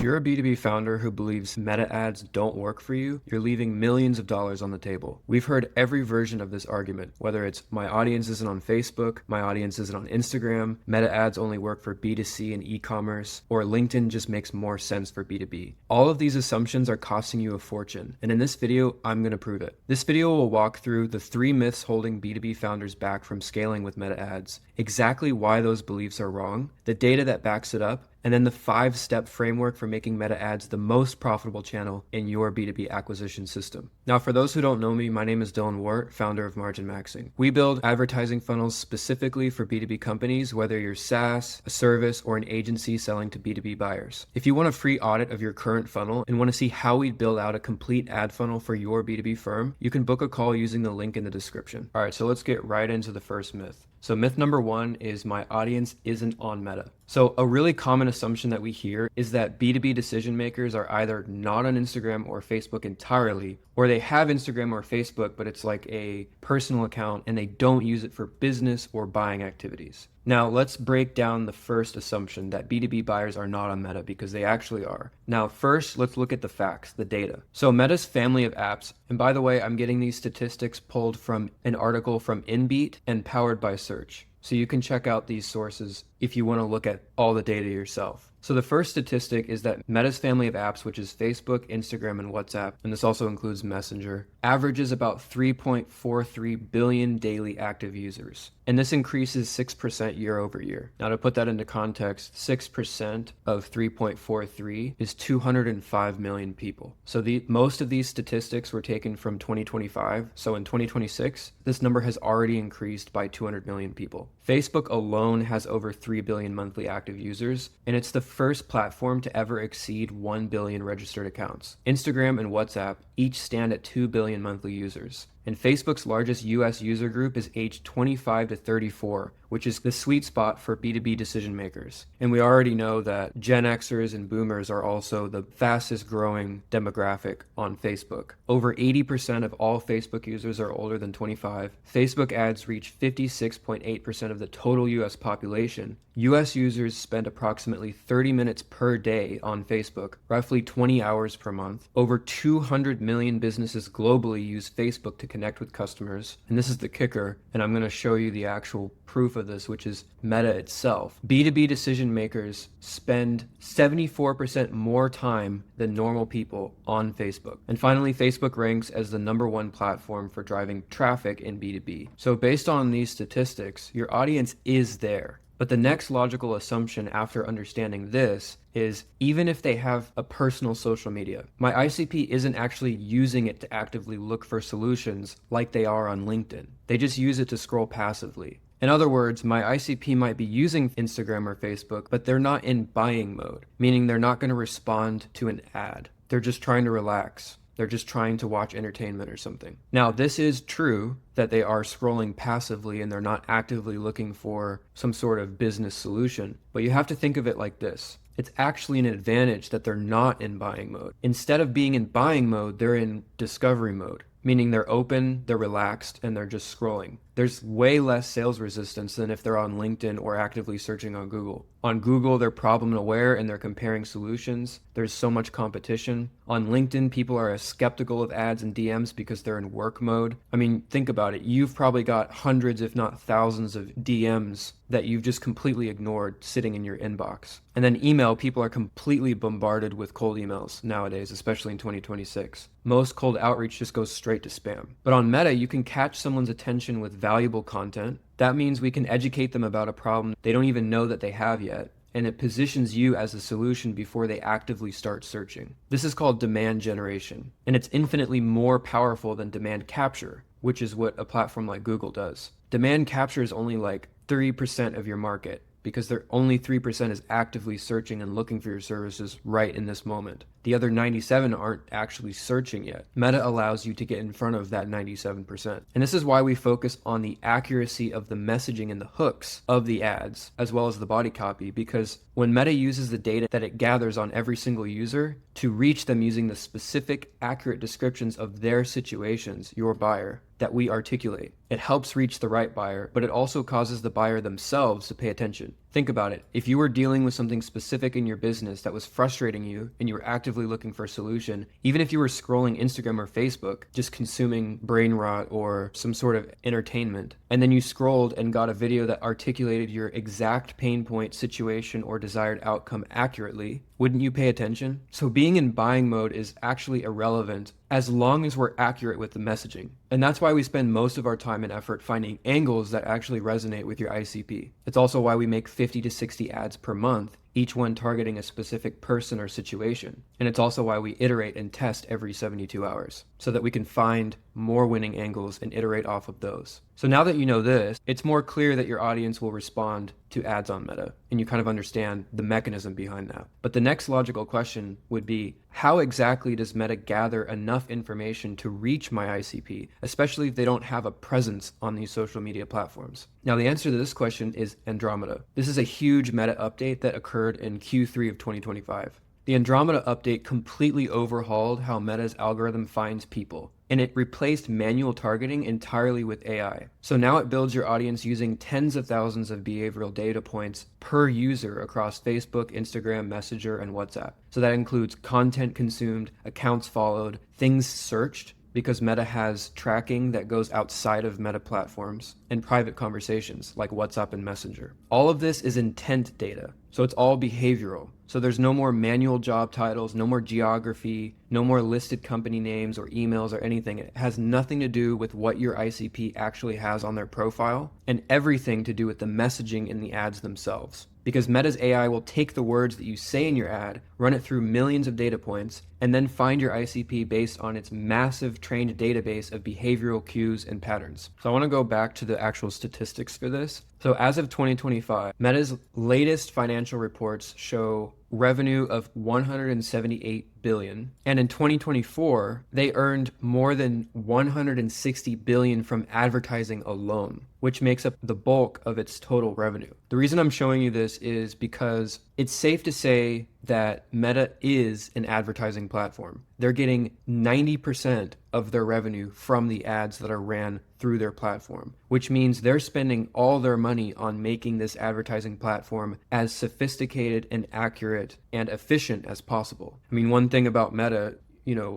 If you're a B2B founder who believes meta ads don't work for you, you're leaving millions of dollars on the table. We've heard every version of this argument, whether it's my audience isn't on Facebook, my audience isn't on Instagram, meta ads only work for B2C and e-commerce, or LinkedIn just makes more sense for B2B. All of these assumptions are costing you a fortune, and in this video, I'm going to prove it. This video will walk through the 3 myths holding B2B founders back from scaling with meta ads, exactly why those beliefs are wrong, the data that backs it up, and then the 5-step framework for making meta ads the most profitable channel in your B2B acquisition system. Now, for those who don't know me, my name is Dylan Wart, founder of Margin Maxing. We build advertising funnels specifically for B2B companies, whether you're SaaS, a service, or an agency selling to B2B buyers. If you want a free audit of your current funnel and want to see how we build out a complete ad funnel for your B2B firm, you can book a call using the link in the description. All right, so let's get right into the first myth. So myth number 1 is my audience isn't on Meta. So a really common assumption that we hear is that B2B decision makers are either not on Instagram or Facebook entirely, or they have Instagram or Facebook, but it's like a personal account and they don't use it for business or buying activities. Now let's break down the first assumption that B2B buyers are not on Meta, because they actually are. Now first, let's look at the facts, the data. So Meta's family of apps, and by the way, I'm getting these statistics pulled from an article from InBeat and powered by Search. So you can check out these sources if you want to look at all the data yourself. So the first statistic is that Meta's family of apps, which is Facebook, Instagram, and WhatsApp, and this also includes Messenger, averages about 3.43 billion daily active users. And this increases 6% year over year. Now to put that into context, 6% of 3.43 is 205 million people. So most of these statistics were taken from 2025. So in 2026, this number has already increased by 200 million people. Facebook alone has over 3 billion monthly active users, and it's the first platform to ever exceed 1 billion registered accounts. Instagram and WhatsApp each stand at 2 billion monthly users. And Facebook's largest US user group is aged 25 to 34, which is the sweet spot for B2B decision makers. And we already know that Gen Xers and Boomers are also the fastest growing demographic on Facebook. Over 80% of all Facebook users are older than 25. Facebook ads reach 56.8% of the total US population. US users spend approximately 30 minutes per day on Facebook, roughly 20 hours per month. Over 200 million businesses globally use Facebook to connect with customers. And this is the kicker, and I'm going to show you the actual proof of this, which is Meta itself. B2B decision makers spend 74% more time than normal people on Facebook. And finally, Facebook ranks as the #1 platform for driving traffic in B2B. So based on these statistics, your audience is there. But the next logical assumption after understanding this is, even if they have a personal social media, my ICP isn't actually using it to actively look for solutions like they are on LinkedIn. They just use it to scroll passively. In other words, my ICP might be using Instagram or Facebook, but they're not in buying mode, meaning they're not going to respond to an ad. They're just trying to relax. They're just trying to watch entertainment or something. Now, this is true that they are scrolling passively and they're not actively looking for some sort of business solution, but you have to think of it like this. It's actually an advantage that they're not in buying mode. Instead of being in buying mode, they're in discovery mode, meaning they're open, they're relaxed, and they're just scrolling. There's way less sales resistance than if they're on LinkedIn or actively searching on Google. On Google, they're problem aware and they're comparing solutions. There's so much competition. On LinkedIn, people are as skeptical of ads and DMs because they're in work mode. I mean, think about it. You've probably got hundreds, if not thousands of DMs that you've just completely ignored sitting in your inbox. And then email, people are completely bombarded with cold emails nowadays, especially in 2026. Most cold outreach just goes straight to spam. But on Meta, you can catch someone's attention with valuable content. That means we can educate them about a problem they don't even know that they have yet, and it positions you as a solution before they actively start searching. This is called demand generation, and it's infinitely more powerful than demand capture, which is what a platform like Google does. Demand capture is only like 3% of your market, because only 3% is actively searching and looking for your services right in this moment. The other 97 aren't actually searching yet. Meta allows you to get in front of that 97%. And this is why we focus on the accuracy of the messaging and the hooks of the ads, as well as the body copy, because when Meta uses the data that it gathers on every single user to reach them using the specific, accurate descriptions of their situations, your buyer, that we articulate, it helps reach the right buyer, but it also causes the buyer themselves to pay attention. Think about it. If you were dealing with something specific in your business that was frustrating you and you were actively looking for a solution, even if you were scrolling Instagram or Facebook, just consuming brain rot or some sort of entertainment, and then you scrolled and got a video that articulated your exact pain point, situation, or desired outcome accurately, wouldn't you pay attention? So being in buying mode is actually irrelevant as long as we're accurate with the messaging. And that's why we spend most of our time and effort finding angles that actually resonate with your ICP. It's also why we make 50 to 60 ads per month, each one targeting a specific person or situation. And it's also why we iterate and test every 72 hours, so that we can find more winning angles and iterate off of those. So now that you know this, it's more clear that your audience will respond to ads on Meta, and you kind of understand the mechanism behind that. But the next logical question would be, how exactly does Meta gather enough information to reach my ICP, especially if they don't have a presence on these social media platforms? Now, the answer to this question is Andromeda. This is a huge Meta update that occurred in Q3 of 2025. The Andromeda update completely overhauled how Meta's algorithm finds people, and it replaced manual targeting entirely with AI. So now it builds your audience using tens of thousands of behavioral data points per user across Facebook, Instagram, Messenger, and WhatsApp. So that includes content consumed, accounts followed, things searched, because Meta has tracking that goes outside of Meta platforms, and private conversations like WhatsApp and Messenger. All of this is intent data, so it's all behavioral. So there's no more manual job titles, no more geography, no more listed company names or emails or anything. It has nothing to do with what your ICP actually has on their profile, and everything to do with the messaging in the ads themselves. Because Meta's AI will take the words that you say in your ad, run it through millions of data points, and then find your ICP based on its massive trained database of behavioral cues and patterns. So I want to go back to the actual statistics for this. So as of 2025, Meta's latest financial reports show revenue of 178 billion. And in 2024, they earned more than 160 billion from advertising alone, which makes up the bulk of its total revenue. The reason I'm showing you this is because it's safe to say that Meta is an advertising platform. They're getting 90% of their revenue from the ads that are ran through their platform, which means they're spending all their money on making this advertising platform as sophisticated and accurate and efficient as possible. I mean, one thing about Meta,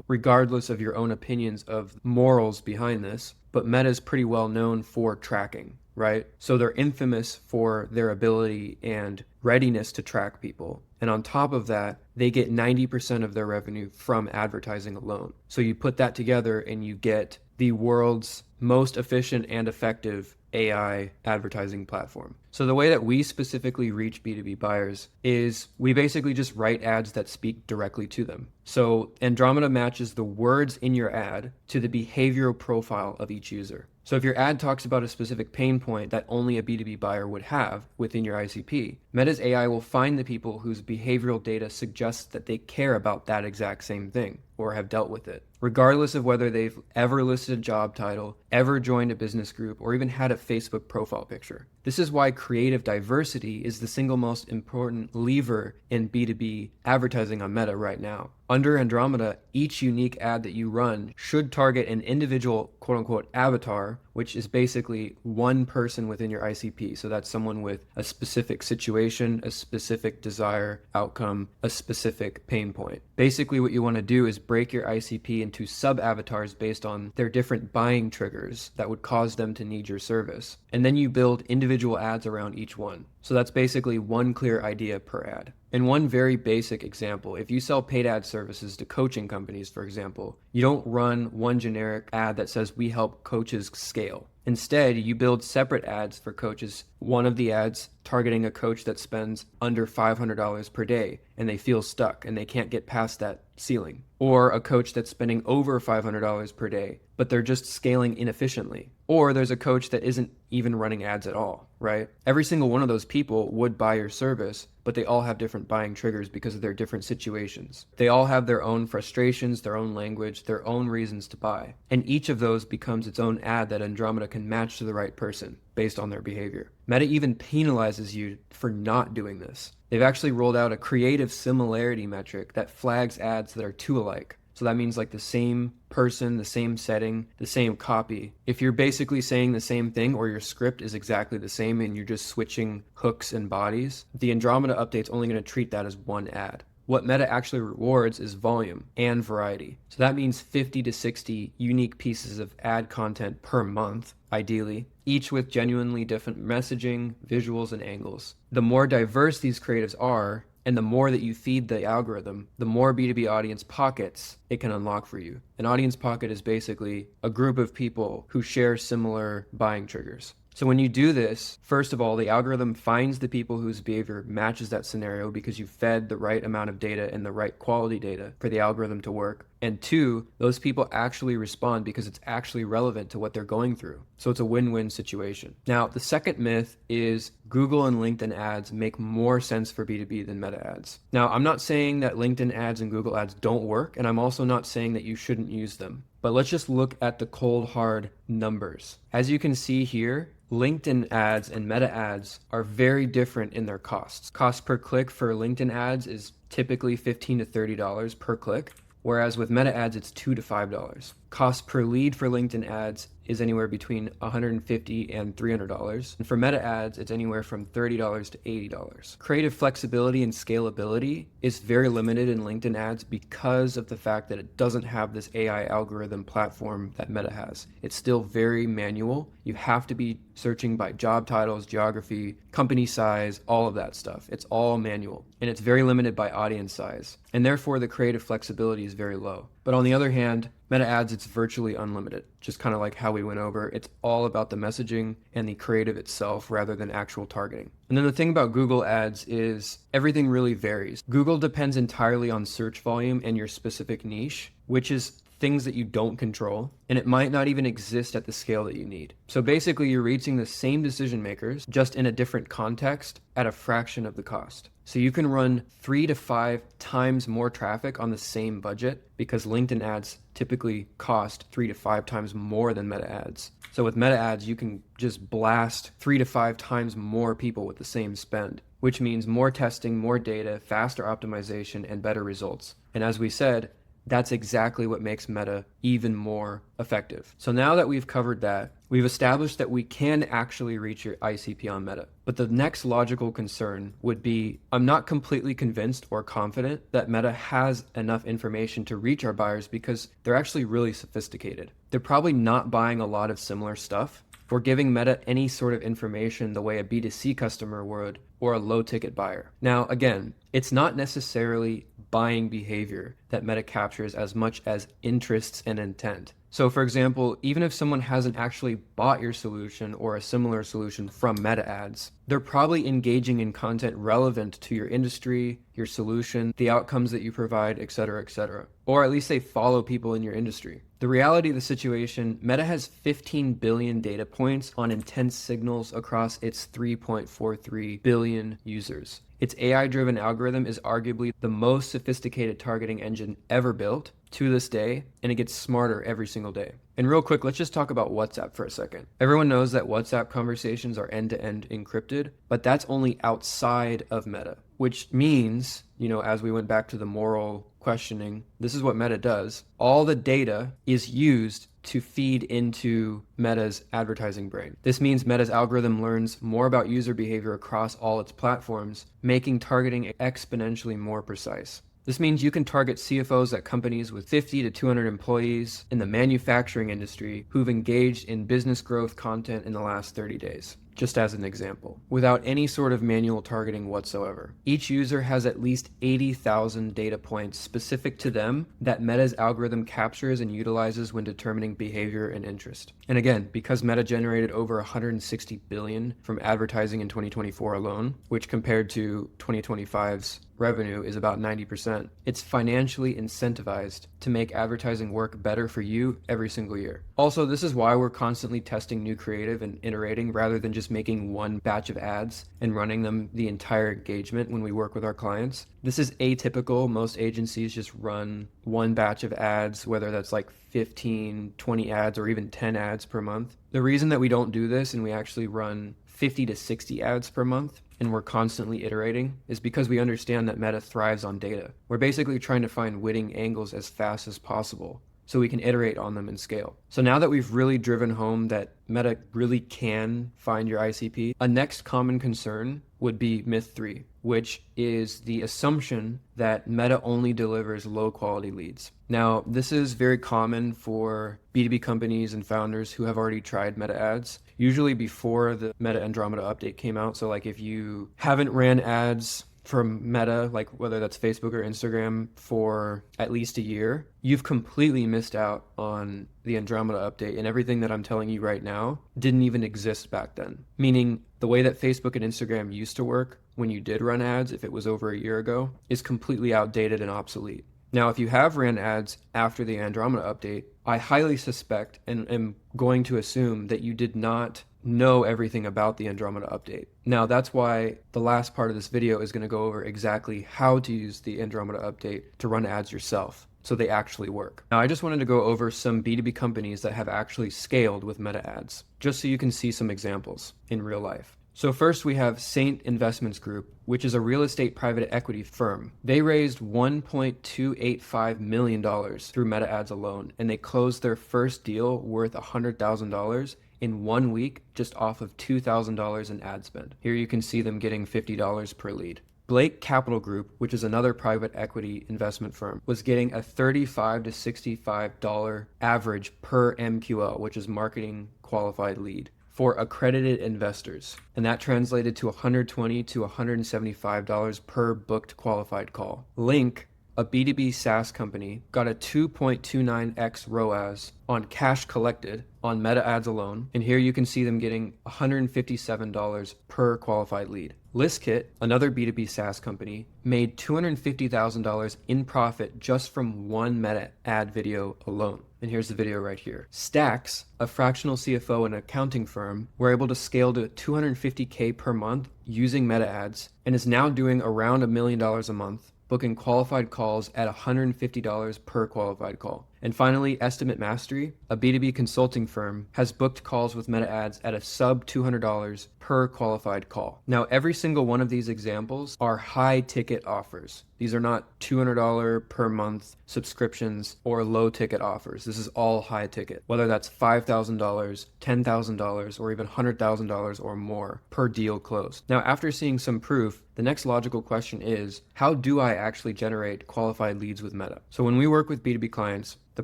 regardless of your own opinions of morals behind this, but Meta is pretty well known for tracking, right? So they're infamous for their ability and readiness to track people. And on top of that, they get 90% of their revenue from advertising alone. So you put that together and you get the world's most efficient and effective AI advertising platform. So the way that we specifically reach B2B buyers is we basically just write ads that speak directly to them. So Andromeda matches the words in your ad to the behavioral profile of each user. So if your ad talks about a specific pain point that only a B2B buyer would have within your ICP, Meta's AI will find the people whose behavioral data suggests that they care about that exact same thing or have dealt with it, regardless of whether they've ever listed a job title, ever joined a business group, or even had a Facebook profile picture. This is why creative diversity is the single most important lever in B2B advertising on Meta right now. Under Andromeda, each unique ad that you run should target an individual quote-unquote avatar, which is basically one person within your ICP. So that's someone with a specific situation, a specific desire, outcome, a specific pain point. Basically, what you want to do is break your ICP into sub-avatars based on their different buying triggers that would cause them to need your service. And then you build individual ads around each one. So that's basically one clear idea per ad. And one very basic example, if you sell paid ad services to coaching companies, for example, you don't run one generic ad that says we help coaches scale. Instead, you build separate ads for coaches. One of the ads targeting a coach that spends under $500 per day and they feel stuck and they can't get past that ceiling. Or a coach that's spending over $500 per day, but they're just scaling inefficiently. Or there's a coach that isn't even running ads at all, right? Every single one of those people would buy your service, but they all have different buying triggers because of their different situations. They all have their own frustrations, their own language, their own reasons to buy. And each of those becomes its own ad that Andromeda can match to the right person based on their behavior. Meta even penalizes you for not doing this. They've actually rolled out a creative similarity metric that flags ads that are too alike. So that means like the same person, the same setting, the same copy. If you're basically saying the same thing or your script is exactly the same and you're just switching hooks and bodies, the Andromeda update's only going to treat that as one ad. What Meta actually rewards is volume and variety. So that means 50 to 60 unique pieces of ad content per month, ideally, each with genuinely different messaging, visuals, and angles. The more diverse these creatives are, and the more that you feed the algorithm, the more B2B audience pockets it can unlock for you. An audience pocket is basically a group of people who share similar buying triggers. So when you do this, first of all, the algorithm finds the people whose behavior matches that scenario because you fed the right amount of data and the right quality data for the algorithm to work. And two, those people actually respond because it's actually relevant to what they're going through. So it's a win-win situation. Now, the second myth is Google and LinkedIn ads make more sense for B2B than Meta ads. Now, I'm not saying that LinkedIn ads and Google ads don't work, and I'm also not saying that you shouldn't use them. But let's just look at the cold, hard numbers. As you can see here, LinkedIn ads and Meta ads are very different in their costs. Cost per click for LinkedIn ads is typically $15 to $30 per click, whereas with Meta ads, it's $2 to $5. Cost per lead for LinkedIn ads is anywhere between $150 and $300. And for Meta ads, it's anywhere from $30 to $80. Creative flexibility and scalability is very limited in LinkedIn ads because of the fact that it doesn't have this AI algorithm platform that Meta has. It's still very manual. You have to be searching by job titles, geography, company size, all of that stuff. It's all manual, and it's very limited by audience size. And therefore, the creative flexibility is very low. But on the other hand, Meta ads, it's virtually unlimited, just kind of like how we went over. It's all about the messaging and the creative itself rather than actual targeting. And then the thing about Google ads is everything really varies. Google depends entirely on search volume and your specific niche, which is things that you don't control, and it might not even exist at the scale that you need. So basically, you're reaching the same decision makers, just in a different context at a fraction of the cost. So you can run 3 to 5 times more traffic on the same budget because LinkedIn ads typically cost 3 to 5 times more than Meta ads. So with Meta ads, you can just blast 3 to 5 times more people with the same spend, which means more testing, more data, faster optimization, and better results. And as we said, that's exactly what makes Meta even more effective. So now that we've covered that, we've established that we can actually reach your ICP on Meta. But the next logical concern would be, I'm not completely convinced or confident that Meta has enough information to reach our buyers because they're actually really sophisticated. They're probably not buying a lot of similar stuff. We're giving Meta any sort of information the way a B2C customer would or a low ticket buyer. Now, again, it's not necessarily buying behavior that Meta captures as much as interests and intent. So for example, even if someone hasn't actually bought your solution or a similar solution from Meta ads, they're probably engaging in content relevant to your industry, your solution, the outcomes that you provide, etc., etc. Or at least they follow people in your industry. The reality of the situation, Meta has 15 billion data points on intent signals across its 3.43 billion users. Its AI-driven algorithm is arguably the most sophisticated targeting engine ever built to this day, and it gets smarter every single day. And real quick, let's just talk about WhatsApp for a second. Everyone knows that WhatsApp conversations are end-to-end encrypted, but that's only outside of Meta, which means, as we went back to the moral questioning, this is what Meta does. All the data is used to feed into Meta's advertising brain. This means Meta's algorithm learns more about user behavior across all its platforms, making targeting exponentially more precise. This means you can target CFOs at companies with 50 to 200 employees in the manufacturing industry who've engaged in business growth content in the last 30 days. Just as an example, without any sort of manual targeting whatsoever. Each user has at least 80,000 data points specific to them that Meta's algorithm captures and utilizes when determining behavior and interest. And again, because Meta generated over 160 billion from advertising in 2024 alone, which compared to 2025's revenue is about 90%, it's financially incentivized to make advertising work better for you every single year. Also, this is why we're constantly testing new creative and iterating rather than just making one batch of ads and running them the entire engagement when we work with our clients. This is atypical. Most agencies just run one batch of ads, whether that's like 15, 20 ads, or even 10 ads per month. The reason that we don't do this and we actually run 50 to 60 ads per month and we're constantly iterating is because we understand that Meta thrives on data. We're basically trying to find winning angles as fast as possible so we can iterate on them and scale. So now that we've really driven home that Meta really can find your ICP, a next common concern would be myth 3, which is the assumption that Meta only delivers low quality leads. Now, this is very common for B2B companies and founders who have already tried Meta ads, usually before the Meta Andromeda update came out. So like if you haven't ran ads from Meta, like whether that's Facebook or Instagram, for at least a year, you've completely missed out on the Andromeda update, and everything that I'm telling you right now didn't even exist back then. Meaning the way that Facebook and Instagram used to work when you did run ads, if it was over a year ago, is completely outdated and obsolete. Now, if you have ran ads after the Andromeda update, I highly suspect and am going to assume that you did not know everything about the Andromeda update. Now, that's why the last part of this video is going to go over exactly how to use the Andromeda update to run ads yourself, so they actually work. Now, I just wanted to go over some B2B companies that have actually scaled with Meta ads, just so you can see some examples in real life. So first we have Saint Investments Group, which is a real estate private equity firm. They raised $1.285 million through Meta ads alone, and they closed their first deal worth $100,000 in 1 week just off of $2,000 in ad spend. Here you can see them getting $50 per lead. Blake Capital Group, which is another private equity investment firm, was getting a $35 to $65 average per MQL, which is marketing qualified lead, for accredited investors. And that translated to $120 to $175 per booked qualified call. Link, a B2B SaaS company, got a 2.29x ROAS on cash collected on Meta ads alone. And here you can see them getting $157 per qualified lead. ListKit, another B2B SaaS company, made $250,000 in profit just from one Meta ad video alone. And here's the video right here. Stacks, a fractional CFO and accounting firm, were able to scale to $250K per month using Meta ads and is now doing around $1 million a month, booking qualified calls at $150 per qualified call. And finally, Estimate Mastery, a B2B consulting firm, has booked calls with Meta ads at a sub $200 per qualified call. Now, every single one of these examples are high ticket offers. These are not $200 per month subscriptions or low ticket offers. This is all high ticket, whether that's $5,000, $10,000, or even $100,000 or more per deal closed. Now, after seeing some proof, the next logical question is, how do I actually generate qualified leads with Meta? So when we work with B2B clients, the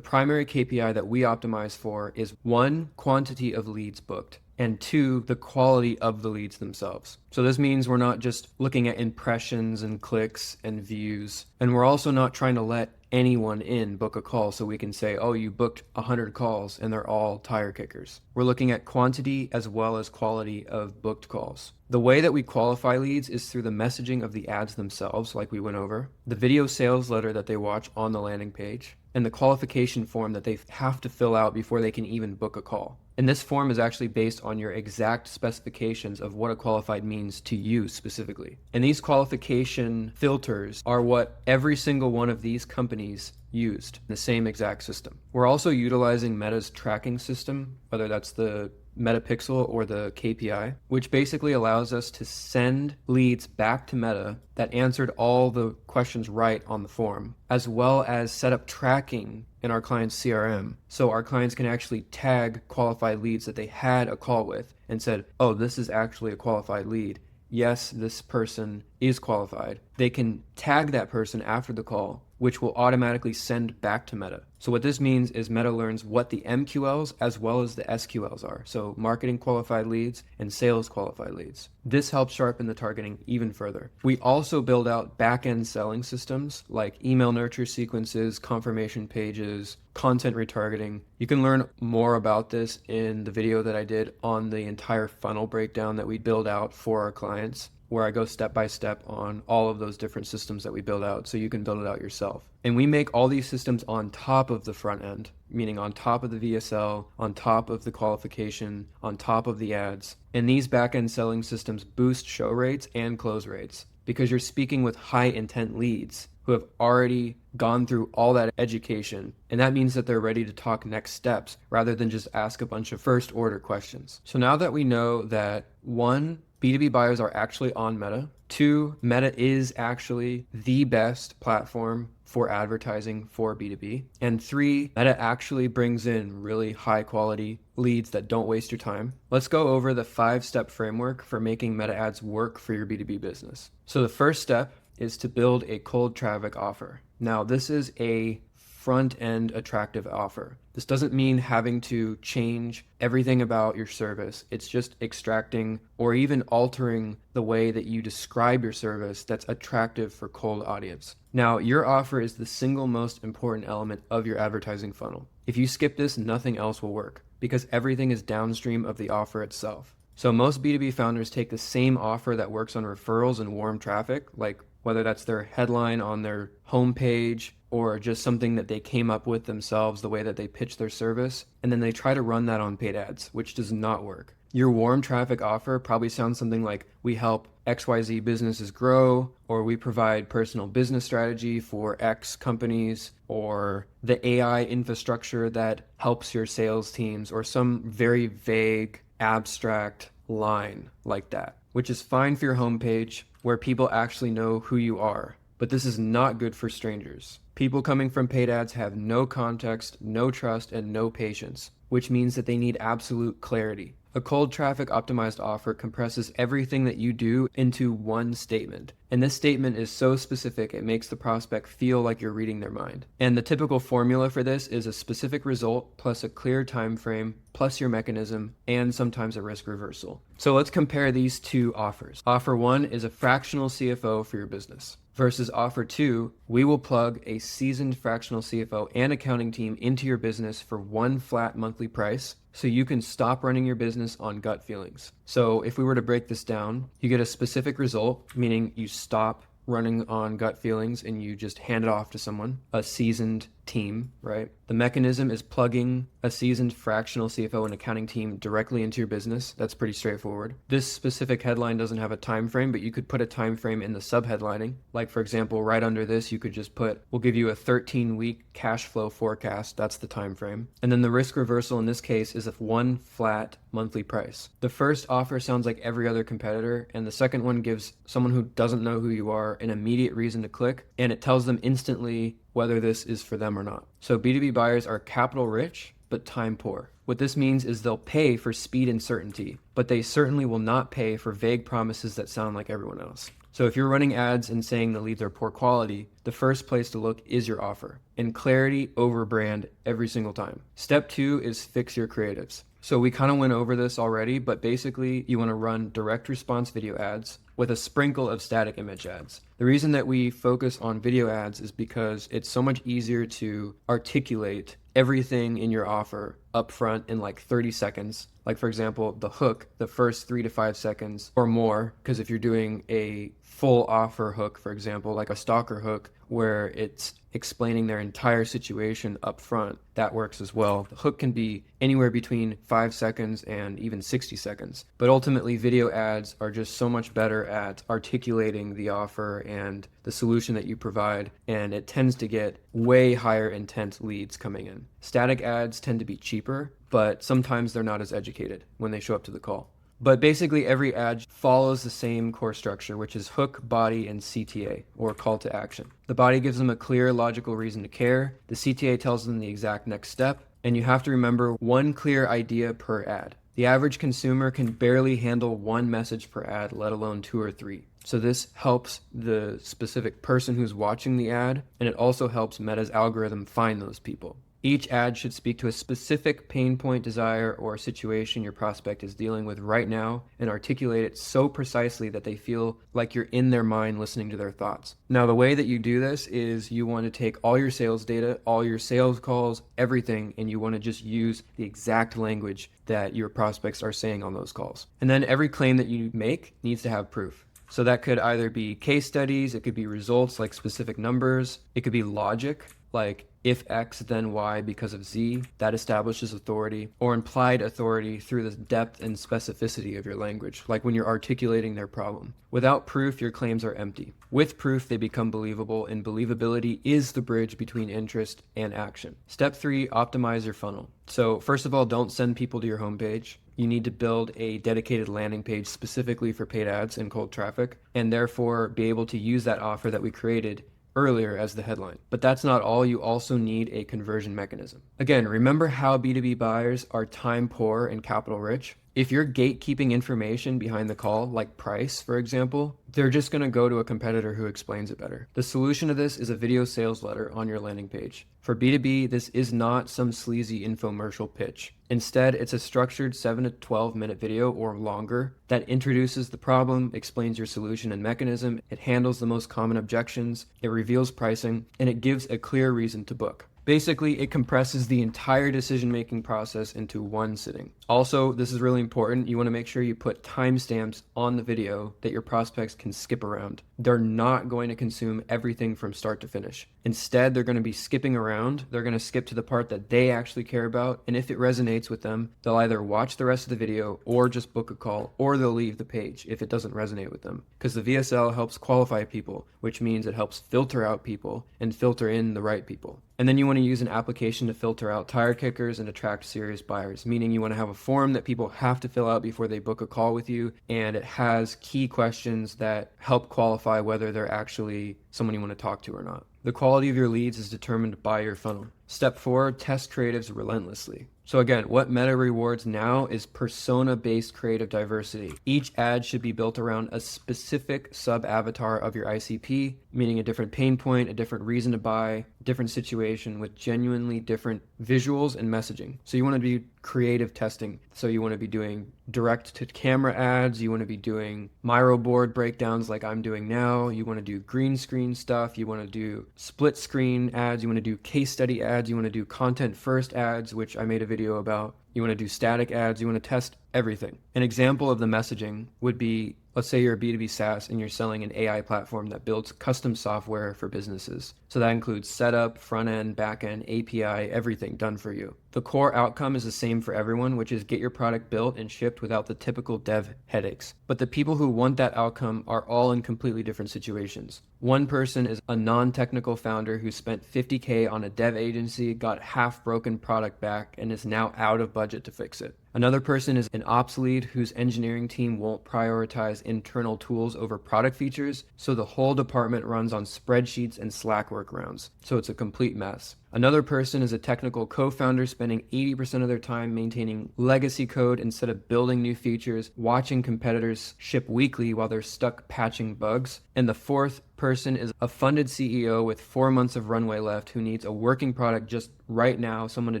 primary KPI that we optimize for is 1, quantity of leads booked, and 2, the quality of the leads themselves. So this means we're not just looking at impressions and clicks and views, and we're also not trying to let anyone in book a call so we can say, oh, you booked 100 calls and they're all tire kickers. We're looking at quantity as well as quality of booked calls. The way that we qualify leads is through the messaging of the ads themselves, like we went over, the video sales letter that they watch on the landing page, and the qualification form that they have to fill out before they can even book a call. And this form is actually based on your exact specifications of what a qualified means to you specifically. And these qualification filters are what every single one of these companies used in the same exact system. We're also utilizing Meta's tracking system, whether that's the Metapixel or the KPI, which basically allows us to send leads back to Meta that answered all the questions right on the form, as well as set up tracking in our client's CRM. So our clients can actually tag qualified leads that they had a call with and said, oh, this is actually a qualified lead. Yes, this person is qualified. They can tag that person after the call, which will automatically send back to Meta. So what this means is Meta learns what the MQLs as well as the SQLs are. So marketing qualified leads and sales qualified leads. This helps sharpen the targeting even further. We also build out back-end selling systems like email nurture sequences, confirmation pages, content retargeting. You can learn more about this in the video that I did on the entire funnel breakdown that we build out for our clients, where I go step by step on all of those different systems that we build out so you can build it out yourself. And we make all these systems on top of the front end, meaning on top of the VSL, on top of the qualification, on top of the ads. And these back-end selling systems boost show rates and close rates because you're speaking with high intent leads who have already gone through all that education. And that means that they're ready to talk next steps rather than just ask a bunch of first order questions. So now that we know that 1, B2B buyers are actually on Meta. 2, Meta is actually the best platform for advertising for B2B. And 3, Meta actually brings in really high quality leads that don't waste your time. Let's go over the 5-step framework for making Meta ads work for your B2B business. So the first step is to build a cold traffic offer. Now, this is a front-end attractive offer. This doesn't mean having to change everything about your service. It's just extracting or even altering the way that you describe your service that's attractive for cold audience. Now, your offer is the single most important element of your advertising funnel. If you skip this, nothing else will work because everything is downstream of the offer itself. So most B2B founders take the same offer that works on referrals and warm traffic, like whether that's their headline on their homepage or just something that they came up with themselves, the way that they pitch their service, and then they try to run that on paid ads, which does not work. Your warm traffic offer probably sounds something like, we help XYZ businesses grow, or we provide personal business strategy for X companies, or the AI infrastructure that helps your sales teams, or some very vague, abstract line like that, which is fine for your homepage where people actually know who you are. But this is not good for strangers. People coming from paid ads have no context, no trust, and no patience, which means that they need absolute clarity. A cold traffic optimized offer compresses everything that you do into one statement. And this statement is so specific, it makes the prospect feel like you're reading their mind. And the typical formula for this is a specific result plus a clear time frame plus your mechanism and sometimes a risk reversal. So let's compare these two offers. Offer 1 is a fractional CFO for your business. Versus offer 2, we will plug a seasoned fractional CFO and accounting team into your business for one flat monthly price so you can stop running your business on gut feelings. So if we were to break this down, you get a specific result, meaning you stop running on gut feelings and you just hand it off to someone, a seasoned team, right? The mechanism is plugging a seasoned fractional CFO and accounting team directly into your business. That's pretty straightforward. This specific headline doesn't have a time frame, but you could put a time frame in the subheadlining. Like for example, right under this, you could just put, we'll give you a 13-week cash flow forecast. That's the time frame. And then the risk reversal in this case is one flat monthly price. The first offer sounds like every other competitor, and the second one gives someone who doesn't know who you are an immediate reason to click, and it tells them instantly whether this is for them or not. So B2B buyers are capital rich, but time poor. What this means is they'll pay for speed and certainty, but they certainly will not pay for vague promises that sound like everyone else. So if you're running ads and saying the leads are poor quality, the first place to look is your offer, and clarity over brand every single time. Step 2 is fix your creatives. So we kind of went over this already, but basically you want to run direct response video ads with a sprinkle of static image ads. The reason that we focus on video ads is because it's so much easier to articulate everything in your offer up front in like 30 seconds. Like for example, the hook, the first 3 to 5 seconds or more, because if you're doing a full offer hook, for example, like a stalker hook, where it's explaining their entire situation up front, that works as well. The hook can be anywhere between 5 seconds and even 60 seconds. But ultimately, video ads are just so much better at articulating the offer and the solution that you provide, and it tends to get way higher intent leads coming in. Static ads tend to be cheaper, but sometimes they're not as educated when they show up to the call. But basically every ad follows the same core structure, which is hook, body, and CTA, or call to action. The body gives them a clear, logical reason to care. The CTA tells them the exact next step. And you have to remember one clear idea per ad. The average consumer can barely handle one message per ad, let alone 2 or 3. So this helps the specific person who's watching the ad, and it also helps Meta's algorithm find those people. Each ad should speak to a specific pain point, desire, or situation your prospect is dealing with right now and articulate it so precisely that they feel like you're in their mind listening to their thoughts. Now, the way that you do this is you want to take all your sales data, all your sales calls, everything, and you want to just use the exact language that your prospects are saying on those calls. And then every claim that you make needs to have proof. So that could either be case studies, it could be results like specific numbers, it could be logic, like if X, then Y because of Z, that establishes authority, or implied authority through the depth and specificity of your language, like when you're articulating their problem. Without proof, your claims are empty. With proof, they become believable, and believability is the bridge between interest and action. Step 3, optimize your funnel. So first of all, don't send people to your homepage. You need to build a dedicated landing page specifically for paid ads and cold traffic, and therefore be able to use that offer that we created earlier as the headline. But that's not all. You also need a conversion mechanism. Again, remember how B2B buyers are time poor and capital rich? If you're gatekeeping information behind the call, like price, for example, they're just going to go to a competitor who explains it better. The solution to this is a video sales letter on your landing page. For B2B, this is not some sleazy infomercial pitch. Instead, it's a structured 7 to 12 minute video or longer that introduces the problem, explains your solution and mechanism, it handles the most common objections, it reveals pricing, and it gives a clear reason to book. Basically, it compresses the entire decision-making process into one sitting. Also, this is really important. You want to make sure you put timestamps on the video that your prospects can skip around. They're not going to consume everything from start to finish. Instead, they're going to be skipping around. They're going to skip to the part that they actually care about. And if it resonates with them, they'll either watch the rest of the video or just book a call, or they'll leave the page if it doesn't resonate with them. Because the VSL helps qualify people, which means it helps filter out people and filter in the right people. And then you want to use an application to filter out tire kickers and attract serious buyers, meaning you want to have a form that people have to fill out before they book a call with you, and it has key questions that help qualify whether they're actually someone you want to talk to or not. The quality of your leads is determined by your funnel. Step 4, test creatives relentlessly. So again, what Meta rewards now is persona-based creative diversity. Each ad should be built around a specific sub-avatar of your ICP, meaning a different pain point, a different reason to buy, different situation with genuinely different visuals and messaging. So you want to be creative testing. So you want to be doing direct to camera ads. You want to be doing Miro board breakdowns like I'm doing now. You want to do green screen stuff. You want to do split screen ads. You want to do case study ads. You want to do content first ads, which I made a video about. You want to do static ads. You want to test everything. An example of the messaging would be, let's say you're a B2B SaaS and you're selling an AI platform that builds custom software for businesses. So that includes setup, front end, back end, API, everything done for you. The core outcome is the same for everyone, which is get your product built and shipped without the typical dev headaches. But the people who want that outcome are all in completely different situations. One person is a non-technical founder who spent $50K on a dev agency, got half broken product back, and is now out of budget to fix it. Another person is an ops lead whose engineering team won't prioritize internal tools over product features, so the whole department runs on spreadsheets and Slack workarounds. So it's a complete mess. Another person is a technical co-founder spending 80% of their time maintaining legacy code instead of building new features, watching competitors ship weekly while they're stuck patching bugs. And the fourth person is a funded CEO with 4 months of runway left who needs a working product just right now, someone to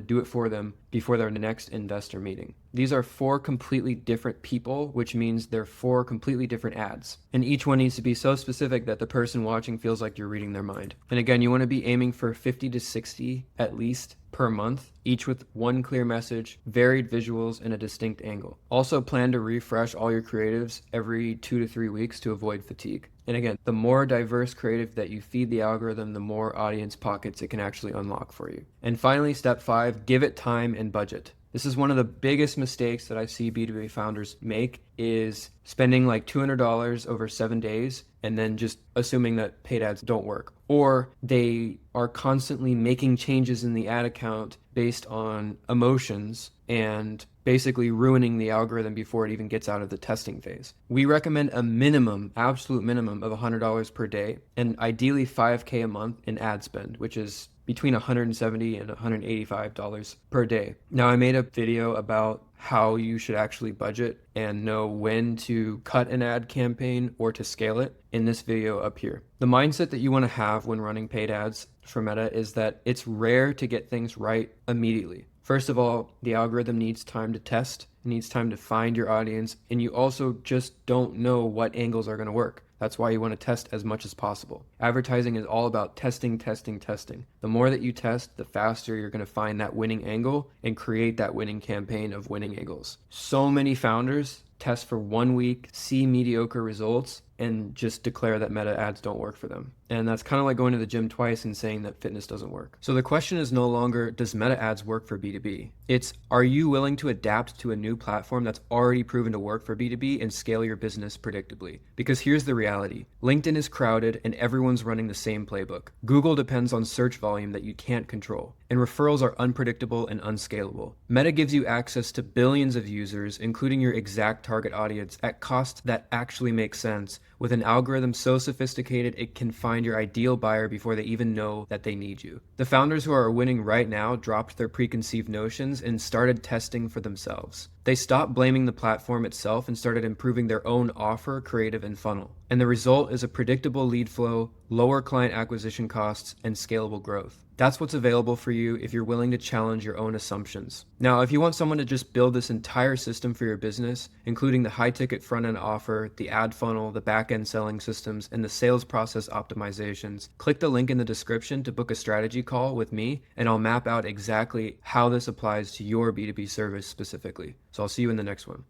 do it for them before their next investor meeting. These are 4 completely different people, which means they're 4 completely different ads. And each one needs to be so specific that the person watching feels like you're reading their mind. And again, you want to be aiming for 50 to 60 at least per month, each with one clear message, varied visuals, and a distinct angle. Also plan to refresh all your creatives every 2 to 3 weeks to avoid fatigue. And again, the more diverse creative that you feed the algorithm, the more audience pockets it can actually unlock for you. And finally, step 5, give it time and budget. This is one of the biggest mistakes that I see B2B founders make, is spending like $200 over 7 days and then just assuming that paid ads don't work. Or they are constantly making changes in the ad account based on emotions and basically ruining the algorithm before it even gets out of the testing phase. We recommend a minimum, absolute minimum of $100 per day, and ideally $5K a month in ad spend, which is between $170 and $185 per day. Now, I made a video about how you should actually budget and know when to cut an ad campaign or to scale it in this video up here. The mindset that you want to have when running paid ads for Meta is that it's rare to get things right immediately. First of all, the algorithm needs time to test, it needs time to find your audience, and you also just don't know what angles are going to work. That's why you want to test as much as possible. Advertising is all about testing, testing, testing. The more that you test, the faster you're going to find that winning angle and create that winning campaign of winning angles. So many founders test for 1 week, see mediocre results, and just declare that Meta ads don't work for them. And that's kind of like going to the gym twice and saying that fitness doesn't work. So the question is no longer, does Meta ads work for B2B? It's, are you willing to adapt to a new platform that's already proven to work for B2B and scale your business predictably? Because here's the reality. LinkedIn is crowded and everyone's running the same playbook. Google depends on search volume that you can't control. and referrals are unpredictable and unscalable. Meta gives you access to billions of users, including your exact target audience, at costs that actually make sense, with an algorithm so sophisticated it can find your ideal buyer before they even know that they need you. The founders who are winning right now dropped their preconceived notions and started testing for themselves. They stopped blaming the platform itself and started improving their own offer, creative, and funnel. And the result is a predictable lead flow, lower client acquisition costs, and scalable growth. That's what's available for you if you're willing to challenge your own assumptions. Now, if you want someone to just build this entire system for your business, including the high-ticket front-end offer, the ad funnel, the back-end selling systems, and the sales process optimizations, click the link in the description to book a strategy call with me, and I'll map out exactly how this applies to your B2B service specifically. So I'll see you in the next one.